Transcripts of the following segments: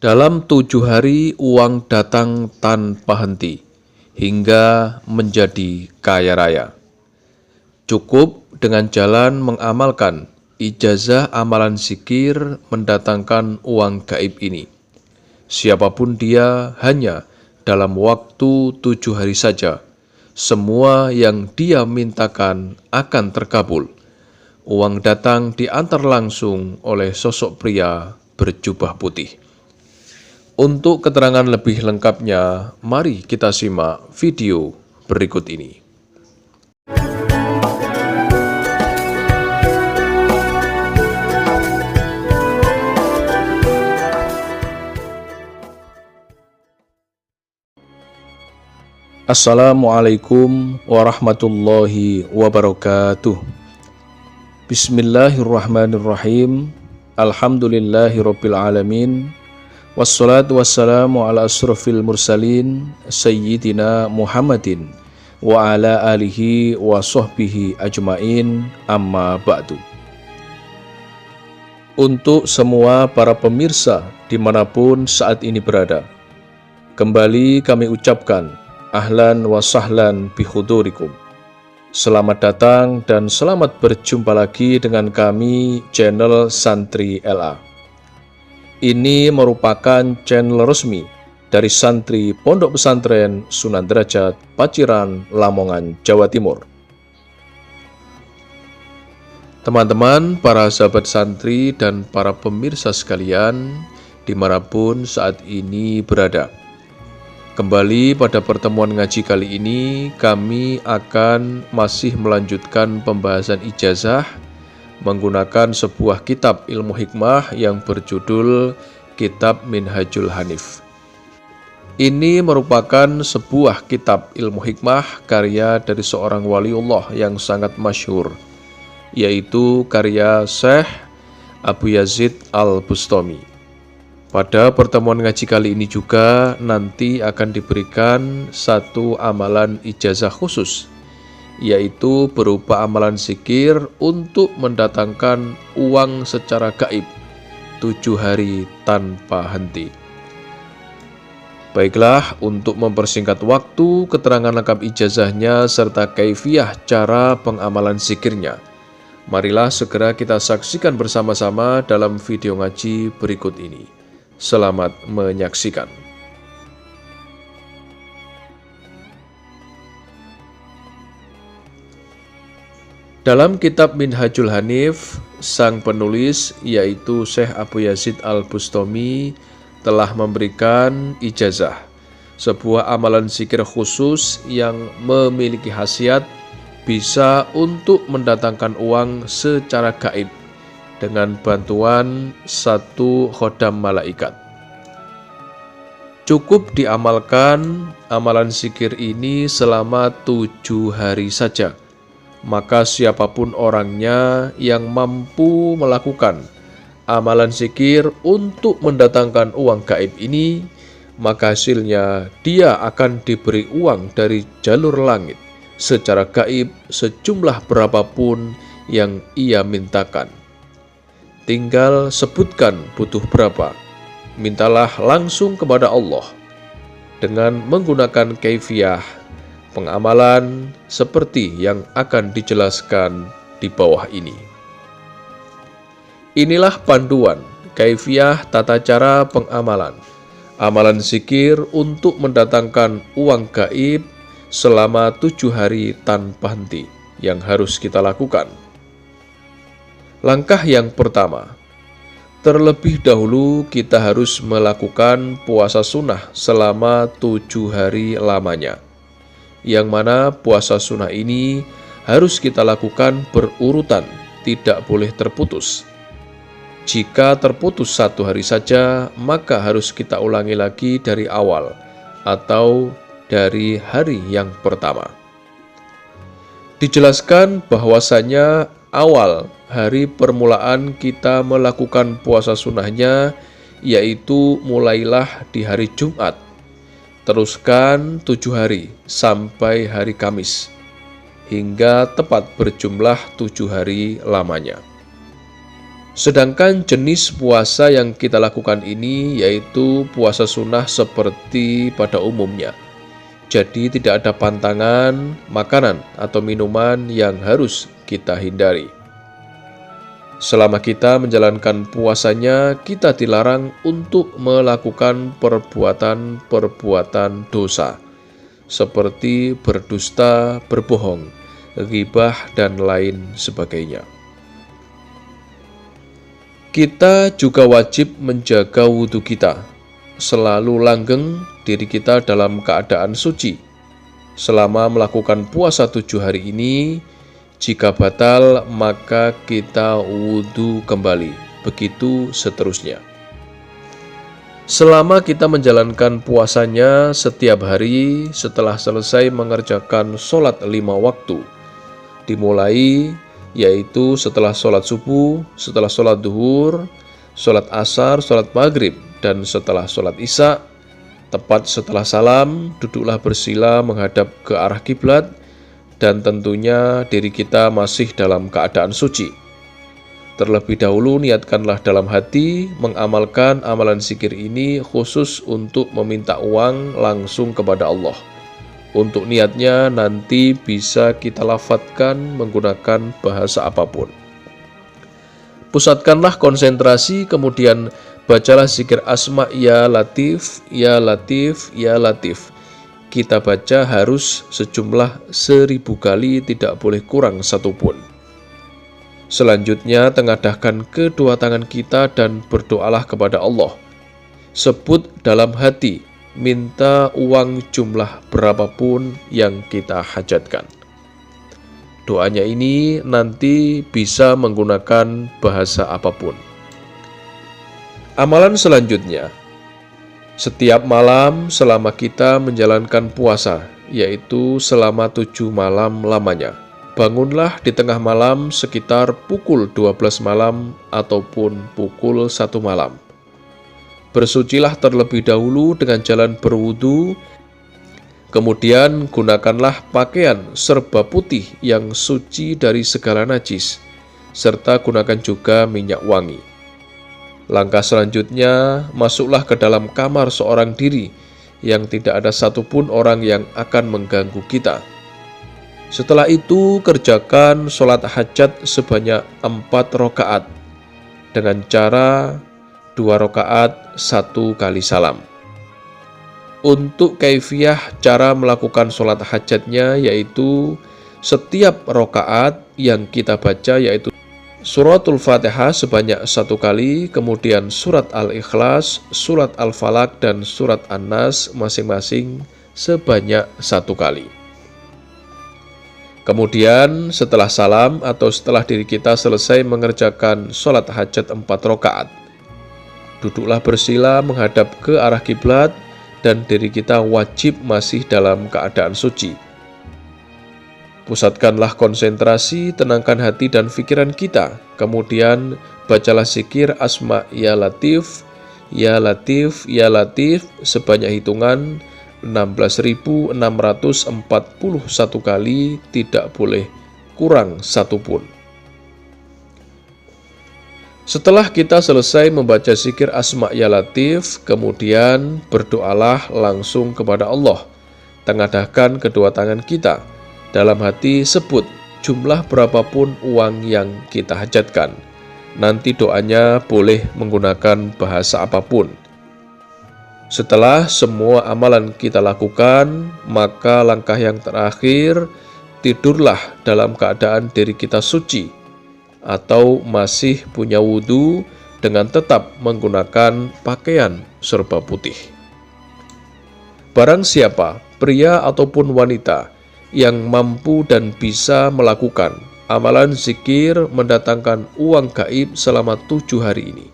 Dalam 7 hari uang datang tanpa henti, hingga menjadi kaya raya. Cukup dengan jalan mengamalkan ijazah amalan zikir mendatangkan uang gaib ini. Siapapun dia hanya dalam waktu 7 hari saja, semua yang dia mintakan akan terkabul. Uang datang diantar langsung oleh sosok pria berjubah putih. Untuk keterangan lebih lengkapnya, mari kita simak video berikut ini. Assalamualaikum warahmatullahi wabarakatuh. Bismillahirrahmanirrahim. Alhamdulillahirabbil alamin. Wassalatu wassalamu ala asrofil mursalin Sayyidina Muhammadin wa ala alihi wa sahbihi ajmain, amma ba'du. Untuk semua para pemirsa dimanapun saat ini berada, kembali kami ucapkan ahlan wa sahlan bihudurikum. Selamat datang dan selamat berjumpa lagi dengan kami, channel Santri LA. Ini merupakan channel resmi dari santri Pondok Pesantren Sunan Derajat, Paciran, Lamongan, Jawa Timur. Teman-teman, para sahabat santri dan para pemirsa sekalian, dimanapun saat ini berada. Kembali pada pertemuan ngaji kali ini, kami akan masih melanjutkan pembahasan ijazah menggunakan sebuah kitab ilmu hikmah yang berjudul Kitab Minhajul Hanif. Ini merupakan sebuah kitab ilmu hikmah karya dari seorang waliullah yang sangat masyhur, yaitu karya Syekh Abu Yazid Al-Bustami. Pada pertemuan ngaji kali ini juga nanti akan diberikan satu amalan ijazah khusus, yaitu berupa amalan zikir untuk mendatangkan uang secara gaib 7 hari tanpa henti. Baiklah, untuk mempersingkat waktu, keterangan lengkap ijazahnya serta kaifiyah cara pengamalan zikirnya, marilah segera kita saksikan bersama-sama dalam video ngaji berikut ini. Selamat menyaksikan. Dalam kitab Minhajul Hanif, sang penulis yaitu Syekh Abu Yazid Al-Bustami telah memberikan ijazah, sebuah amalan zikir khusus yang memiliki khasiat bisa untuk mendatangkan uang secara gaib dengan bantuan satu khodam malaikat. Cukup diamalkan amalan zikir ini selama 7 hari saja. Maka siapapun orangnya yang mampu melakukan amalan zikir untuk mendatangkan uang gaib ini, maka hasilnya dia akan diberi uang dari jalur langit secara gaib sejumlah berapapun yang ia mintakan. Tinggal sebutkan butuh berapa, mintalah langsung kepada Allah dengan menggunakan kaifiyah pengamalan seperti yang akan dijelaskan di bawah ini. Inilah panduan kaifiyah tata cara pengamalan amalan zikir untuk mendatangkan uang gaib selama 7 hari tanpa henti yang harus kita lakukan. Langkah yang pertama, terlebih dahulu kita harus melakukan puasa sunnah selama 7 hari lamanya, yang mana puasa sunnah ini harus kita lakukan berurutan, tidak boleh terputus. Jika terputus 1 hari saja, maka harus kita ulangi lagi dari awal atau dari hari yang pertama. Dijelaskan bahwasanya awal hari permulaan kita melakukan puasa sunnahnya, yaitu mulailah di hari Jumat, teruskan 7 hari sampai hari Kamis, hingga tepat berjumlah 7 hari lamanya. Sedangkan jenis puasa yang kita lakukan ini yaitu puasa sunnah seperti pada umumnya. Jadi tidak ada pantangan, makanan atau minuman yang harus kita hindari. Selama kita menjalankan puasanya, kita dilarang untuk melakukan perbuatan-perbuatan dosa, seperti berdusta, berbohong, ghibah, dan lain sebagainya. Kita juga wajib menjaga wudhu kita, selalu langgeng diri kita dalam keadaan suci. Selama melakukan puasa 7 hari ini, jika batal maka kita wudhu kembali, begitu seterusnya. Selama kita menjalankan puasanya setiap hari setelah selesai mengerjakan sholat 5 waktu, dimulai yaitu setelah sholat subuh, setelah sholat duhur, sholat asar, sholat maghrib, dan setelah sholat isya. Tepat setelah salam, duduklah bersila menghadap ke arah kiblat, dan tentunya diri kita masih dalam keadaan suci. Terlebih dahulu niatkanlah dalam hati mengamalkan amalan zikir ini khusus untuk meminta uang langsung kepada Allah. Untuk niatnya nanti bisa kita lafadzkan menggunakan bahasa apapun. Pusatkanlah konsentrasi, kemudian bacalah zikir asma ya latif, ya latif, ya latif. Kita baca harus sejumlah 1000 kali, tidak boleh kurang satupun. Selanjutnya tengadahkan kedua tangan kita dan berdoalah kepada Allah. Sebut dalam hati, minta uang jumlah berapapun yang kita hajatkan. Doanya ini nanti bisa menggunakan bahasa apapun. Amalan selanjutnya, setiap malam selama kita menjalankan puasa, yaitu selama 7 malam lamanya, bangunlah di tengah malam sekitar pukul 12 malam ataupun pukul 1 malam. Bersucilah terlebih dahulu dengan jalan berwudu, kemudian gunakanlah pakaian serba putih yang suci dari segala najis, serta gunakan juga minyak wangi. Langkah selanjutnya, masuklah ke dalam kamar seorang diri yang tidak ada satupun orang yang akan mengganggu kita. Setelah itu, kerjakan sholat hajat sebanyak 4 rakaat dengan cara 2 rakaat 1 kali salam. Untuk kaifiyah cara melakukan sholat hajatnya yaitu setiap rakaat yang kita baca yaitu suratul Fatihah sebanyak 1 kali, kemudian surat Al-Ikhlas, surat Al-Falaq, dan surat An-Nas masing-masing sebanyak 1 kali. Kemudian setelah salam atau setelah diri kita selesai mengerjakan sholat hajat 4 rakaat, duduklah bersila menghadap ke arah kiblat dan diri kita wajib masih dalam keadaan suci. Pusatkanlah konsentrasi, tenangkan hati dan pikiran kita. Kemudian bacalah zikir asma ya latif, ya latif, ya latif sebanyak hitungan 16.641 kali, tidak boleh kurang satupun. Setelah kita selesai membaca zikir asma ya latif, kemudian berdoalah langsung kepada Allah. Tengadahkan kedua tangan kita. Dalam hati sebut jumlah berapapun uang yang kita hajatkan. Nanti doanya boleh menggunakan bahasa apapun. Setelah semua amalan kita lakukan, maka langkah yang terakhir, tidurlah dalam keadaan diri kita suci atau masih punya wudhu dengan tetap menggunakan pakaian serba putih. Barang siapa, pria ataupun wanita, yang mampu dan bisa melakukan amalan zikir mendatangkan uang gaib selama 7 hari ini,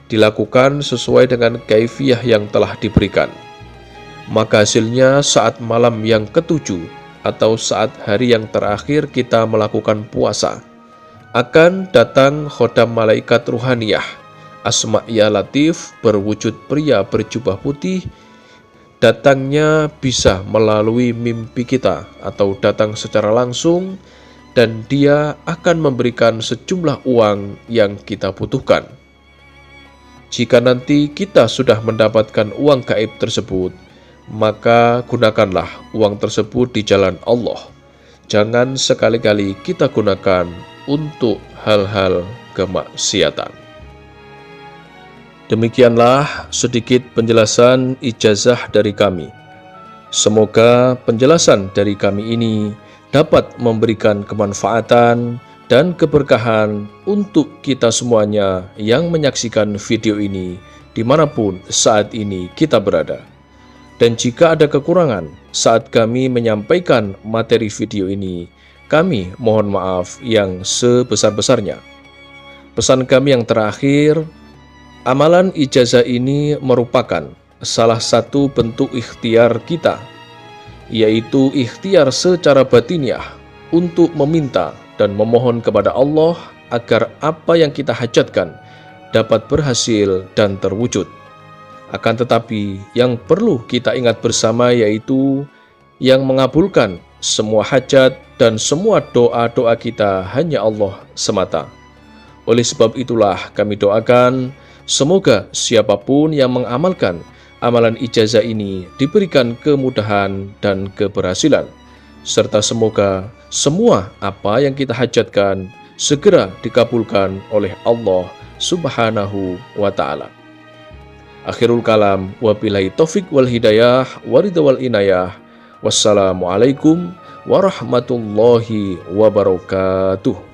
dilakukan sesuai dengan kaifiyah yang telah diberikan, maka hasilnya saat malam yang ke-7 atau saat hari yang terakhir kita melakukan puasa, akan datang khodam malaikat ruhaniyah Asma ya Latif berwujud pria berjubah putih. Datangnya bisa melalui mimpi kita atau datang secara langsung dan Dia akan memberikan sejumlah uang yang kita butuhkan. Jika nanti kita sudah mendapatkan uang gaib tersebut, maka gunakanlah uang tersebut di jalan Allah. Jangan sekali-kali kita gunakan untuk hal-hal kemaksiatan. Demikianlah sedikit penjelasan ijazah dari kami. Semoga penjelasan dari kami ini dapat memberikan kemanfaatan dan keberkahan untuk kita semuanya yang menyaksikan video ini dimanapun saat ini kita berada. Dan jika ada kekurangan saat kami menyampaikan materi video ini, kami mohon maaf yang sebesar-besarnya. Pesan kami yang terakhir, amalan ijazah ini merupakan salah satu bentuk ikhtiar kita, yaitu ikhtiar secara batiniah untuk meminta dan memohon kepada Allah agar apa yang kita hajatkan dapat berhasil dan terwujud. Akan tetapi yang perlu kita ingat bersama yaitu yang mengabulkan semua hajat dan semua doa-doa kita hanya Allah semata. Oleh sebab itulah kami doakan semoga siapapun yang mengamalkan amalan ijazah ini diberikan kemudahan dan keberhasilan, serta semoga semua apa yang kita hajatkan segera dikabulkan oleh Allah Subhanahu wa Ta'ala. Akhirul kalam, wabillahi taufik wal hidayah, waridha wal inayah. Wassalamualaikum warahmatullahi wabarakatuh.